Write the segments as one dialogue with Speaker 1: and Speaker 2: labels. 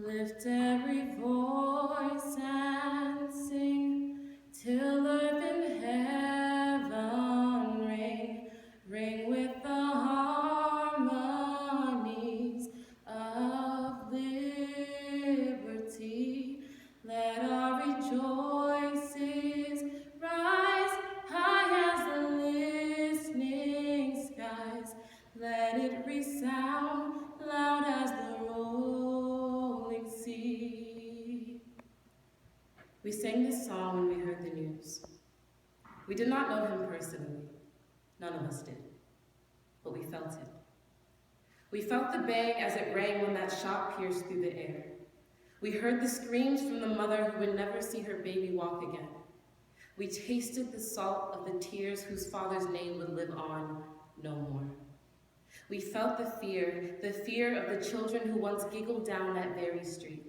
Speaker 1: Lift every voice and sing till earth and heaven ring, ring with the harmonies of liberty. Let our rejoices rise high as the listening skies. Let it resound loud as the rolling sea. We sang this song when we heard the news. We did not know him personally. None of us did. But we felt it. We felt the bang as it rang when that shot pierced through the air. We heard the screams from the mother who would never see her baby walk again. We tasted the salt of the tears whose father's name would live on no more. We felt the fear of the children who once giggled down that very street.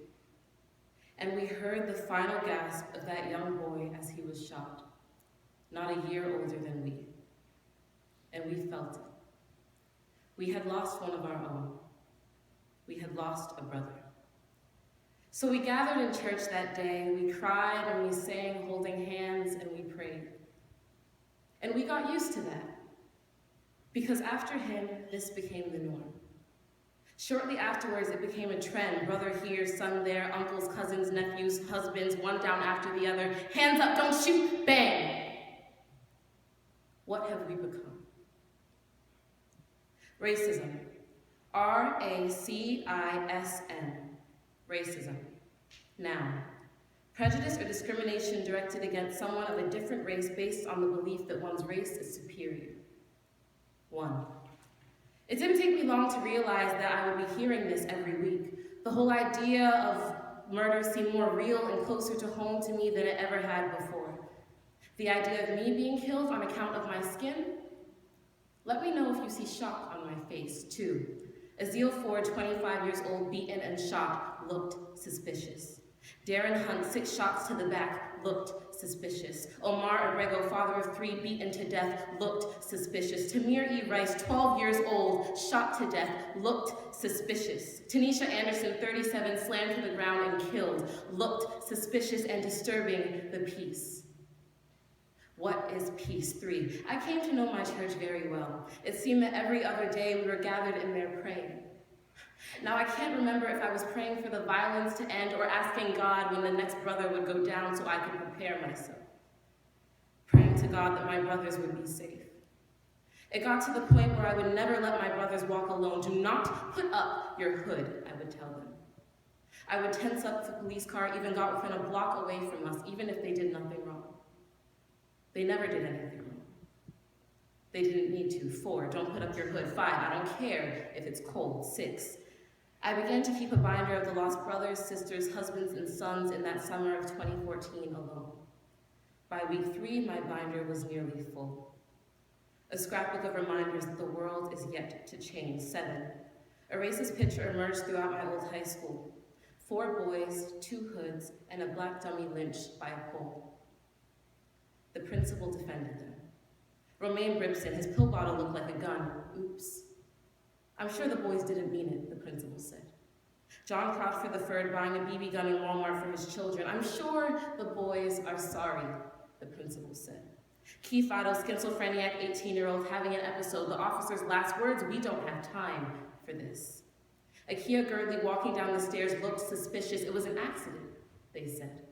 Speaker 1: And we heard the final gasp of that young boy as he was shot, not a year older than we. And we felt it. We had lost one of our own. We had lost a brother. So we gathered in church that day, we cried and we sang holding hands and we prayed. And we got used to that. Because after him, this became the norm. Shortly afterwards, it became a trend. Brother here, son there, uncles, cousins, nephews, husbands, one down after the other. Hands up, don't shoot, bang! What have we become? Racism. R-A-C-I-S-M. Racism. Noun. Prejudice or discrimination directed against someone of a different race based on the belief that one's race is superior. 1. It didn't take me long to realize that I would be hearing this every week. The whole idea of murder seemed more real and closer to home to me than it ever had before. The idea of me being killed on account of my skin? Let me know if you see shock on my face. 2. Azeel Ford, 25 years old, beaten and shot, looked suspicious. Darren Hunt, 6 shots to the back, looked suspicious. Omar Abrego, father of 3, beaten to death, looked suspicious. Tamir E. Rice, 12 years old, shot to death, looked suspicious. Tanisha Anderson, 37, slammed to the ground and killed, looked suspicious and disturbing the peace. What is peace? 3. I came to know my church very well. It seemed that every other day we were gathered in there praying. Now I can't remember if I was praying for the violence to end or asking God when the next brother would go down so I could prepare myself. Praying to God that my brothers would be safe. It got to the point where I would never let my brothers walk alone. Do not put up your hood, I would tell them. I would tense up if the police car even got within a block away from us, even if they did nothing wrong. They never did anything wrong. They didn't need to. 4, don't put up your hood. 5, I don't care if it's cold. 6, I began to keep a binder of the lost brothers, sisters, husbands, and sons in that summer of 2014 alone. By week 3, my binder was nearly full. A scrapbook of reminders that the world is yet to change. 7, a racist picture emerged throughout my old high school. 4 boys, 2 hoods, and a black dummy lynched by a pole. The principal defended them. Romaine Bripson, his pill bottle looked like a gun. Oops. I'm sure the boys didn't mean it, the principal said. John Crawford III buying a BB gun in Walmart for his children. I'm sure the boys are sorry, the principal said. Keith Otto, schizophrenic 18-year-old, having an episode. The officer's last words, we don't have time for this. Akia Girdley walking down the stairs looked suspicious. It was an accident, they said.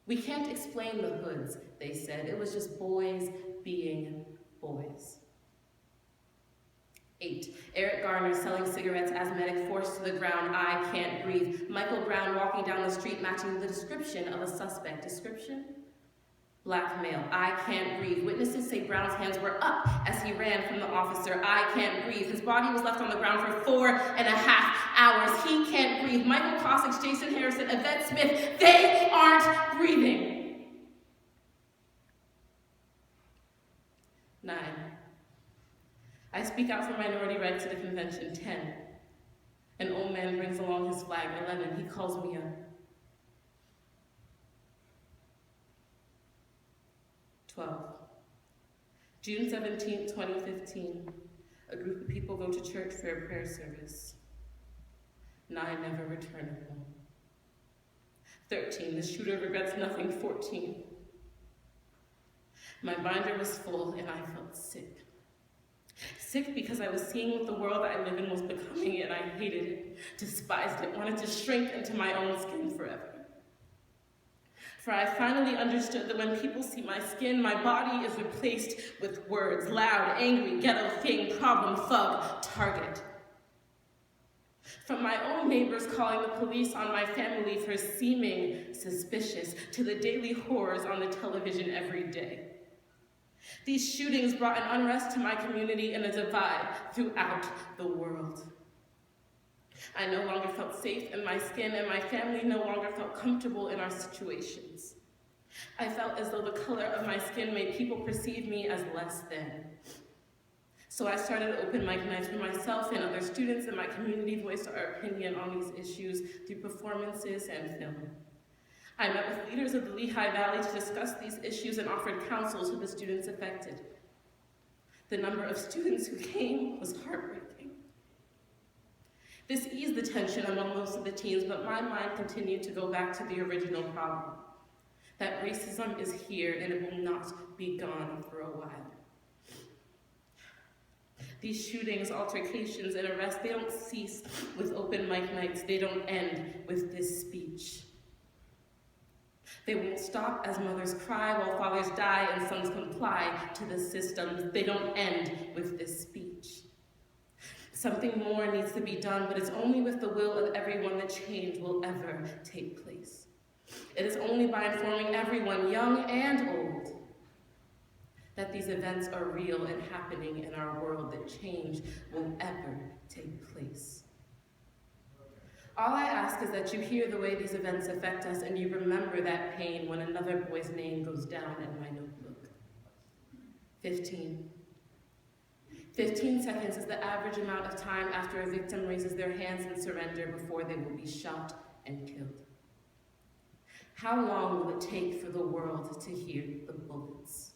Speaker 1: We can't explain the hoods, they said. It was just boys being boys. 8, Eric Garner selling cigarettes, asthmatic, forced to the ground, I can't breathe. Michael Brown walking down the street matching the description of a suspect. Description? Black male, I can't breathe. Witnesses say Brown's hands were up as he ran from the officer. I can't breathe. His body was left on the ground for 4.5 hours. He can't breathe. Michael Cossack, Jason Harrison, Yvette Smith, they aren't breathing. 9, I speak out for minority rights at the convention. 10, an old man brings along his flag. 11, he calls me up. 12, June 17, 2015, a group of people go to church for a prayer service. 9 never returned home. 13, the shooter regrets nothing. 14. My binder was full and I felt sick. Sick because I was seeing what the world I live in was becoming, and I hated it, despised it, wanted to shrink into my own skin forever. For I finally understood that when people see my skin, my body is replaced with words: loud, angry, ghetto thing, problem, thug, target. From my own neighbors calling the police on my family for seeming suspicious, to the daily horrors on the television every day. These shootings brought an unrest to my community and a divide throughout the world. I no longer felt safe in my skin, and my family no longer felt comfortable in our situations. I felt as though the color of my skin made people perceive me as less than. So I started open mic nights where myself and other students in my community voiced our opinion on these issues through performances and film. I met with leaders of the Lehigh Valley to discuss these issues and offered counsel to the students affected. The number of students who came was heartbreaking. This eased the tension among most of the teens, but my mind continued to go back to the original problem, that racism is here and it will not be gone for a while. These shootings, altercations, and arrests, they don't cease with open mic nights. They don't end with this speech. They won't stop as mothers cry while fathers die and sons comply to the systems. They don't end with this speech. Something more needs to be done, but it's only with the will of everyone that change will ever take place. It is only by informing everyone, young and old, that these events are real and happening in our world, that change will ever take place. All I ask is that you hear the way these events affect us, and you remember that pain when another boy's name goes down in my notebook. 15. 15 seconds is the average amount of time after a victim raises their hands in surrender before they will be shot and killed. How long will it take for the world to hear the bullets?